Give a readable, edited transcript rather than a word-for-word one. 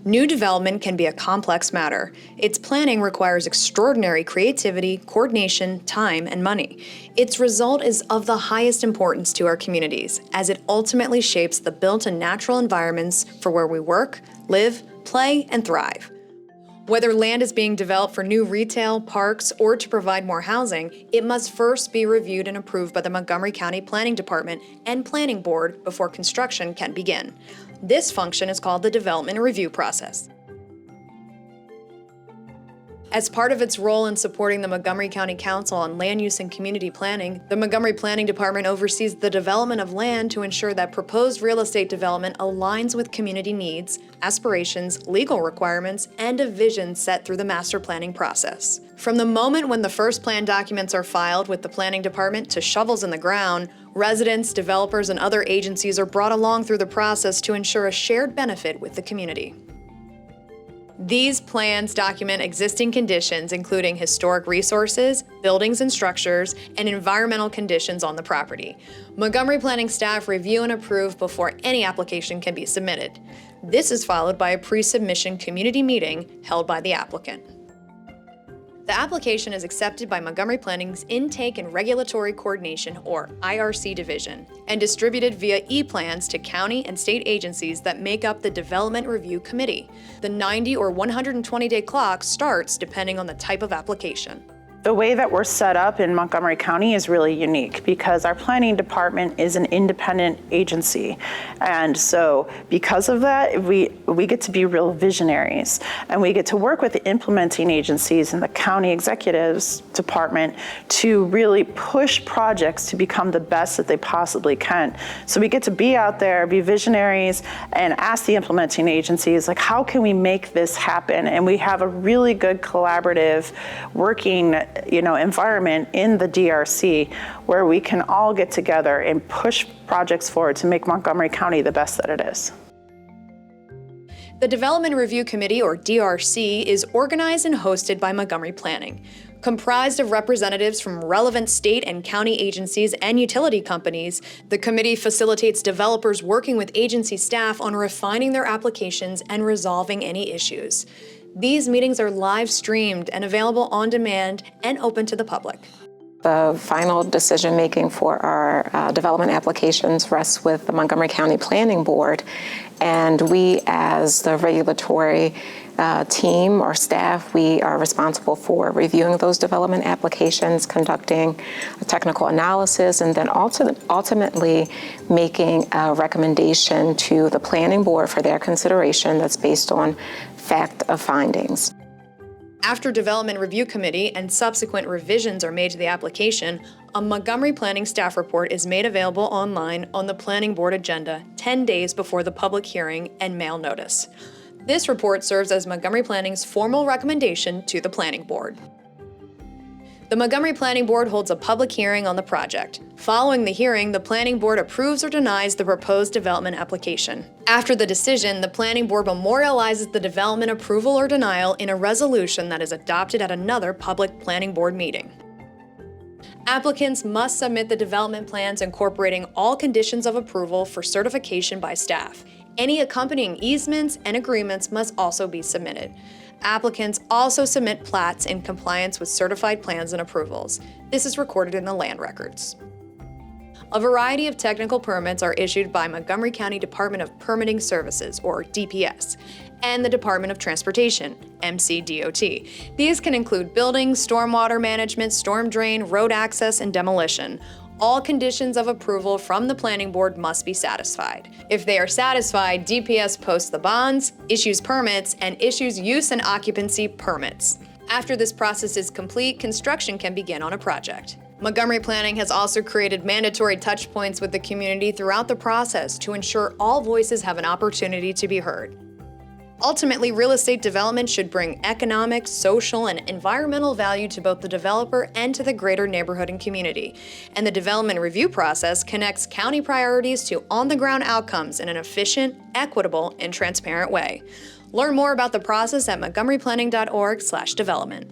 New development can be a complex matter. Its planning requires extraordinary creativity, coordination, time, and money. Its result is of the highest importance to our communities, as it ultimately shapes the built and natural environments for where we work, live, play, and thrive. Whether land is being developed for new retail, parks, or to provide more housing, it must first be reviewed and approved by the Montgomery County Planning Department and Planning Board before construction can begin. This function is called the development review process. As part of its role in supporting the Montgomery County Council on land use and community planning, the Montgomery Planning Department oversees the development of land to ensure that proposed real estate development aligns with community needs, aspirations, legal requirements, and a vision set through the master planning process. From the moment when the first plan documents are filed with the Planning Department to shovels in the ground, residents, developers, and other agencies are brought along through the process to ensure a shared benefit with the community. These plans document existing conditions, including historic resources, buildings and structures, and environmental conditions on the property. Montgomery Planning staff review and approve before any application can be submitted. This is followed by a pre-submission community meeting held by the applicant. The application is accepted by Montgomery Planning's Intake and Regulatory Coordination, or IRC division, and distributed via e-plans to county and state agencies that make up the Development Review Committee. The 90 or 120-day clock starts depending on the type of application. The way that we're set up in Montgomery County is really unique because our planning department is an independent agency. And so because of that, we get to be real visionaries, and we get to work with the implementing agencies and the county executives department to really push projects to become the best that they possibly can. So we get to be out there, be visionaries, and ask the implementing agencies, like, how can we make this happen? And we have a really good collaborative working environment in the DRC where we can all get together and push projects forward to make Montgomery County the best that it is. The Development Review Committee, or DRC, is organized and hosted by Montgomery Planning. Comprised of representatives from relevant state and county agencies and utility companies, the committee facilitates developers working with agency staff on refining their applications and resolving any issues. These meetings are live streamed and available on demand and open to the public. The final decision-making for our development applications rests with the Montgomery County Planning Board, and we, as the regulatory team or staff, we are responsible for reviewing those development applications, conducting a technical analysis, and then ultimately making a recommendation to the Planning Board for their consideration that's based on fact of findings. After Development Review Committee and subsequent revisions are made to the application, a Montgomery Planning staff report is made available online on the Planning Board agenda 10 days before the public hearing and mail notice. This report serves as Montgomery Planning's formal recommendation to the Planning Board. The Montgomery Planning Board holds a public hearing on the project. Following the hearing, the Planning Board approves or denies the proposed development application. After the decision, the Planning Board memorializes the development approval or denial in a resolution that is adopted at another public Planning Board meeting. Applicants must submit the development plans incorporating all conditions of approval for certification by staff. Any accompanying easements and agreements must also be submitted. Applicants also submit plats in compliance with certified plans and approvals. This is recorded in the land records. A variety of technical permits are issued by Montgomery County Department of Permitting Services, or DPS, and the Department of Transportation, MCDOT. These can include building, stormwater management, storm drain, road access, and demolition. All conditions of approval from the Planning Board must be satisfied. If they are satisfied, DPS posts the bonds, issues permits, and issues use and occupancy permits. After this process is complete, construction can begin on a project. Montgomery Planning has also created mandatory touch points with the community throughout the process to ensure all voices have an opportunity to be heard. Ultimately, real estate development should bring economic, social, and environmental value to both the developer and to the greater neighborhood and community. And the development review process connects county priorities to on-the-ground outcomes in an efficient, equitable, and transparent way. Learn more about the process at montgomeryplanning.org/development.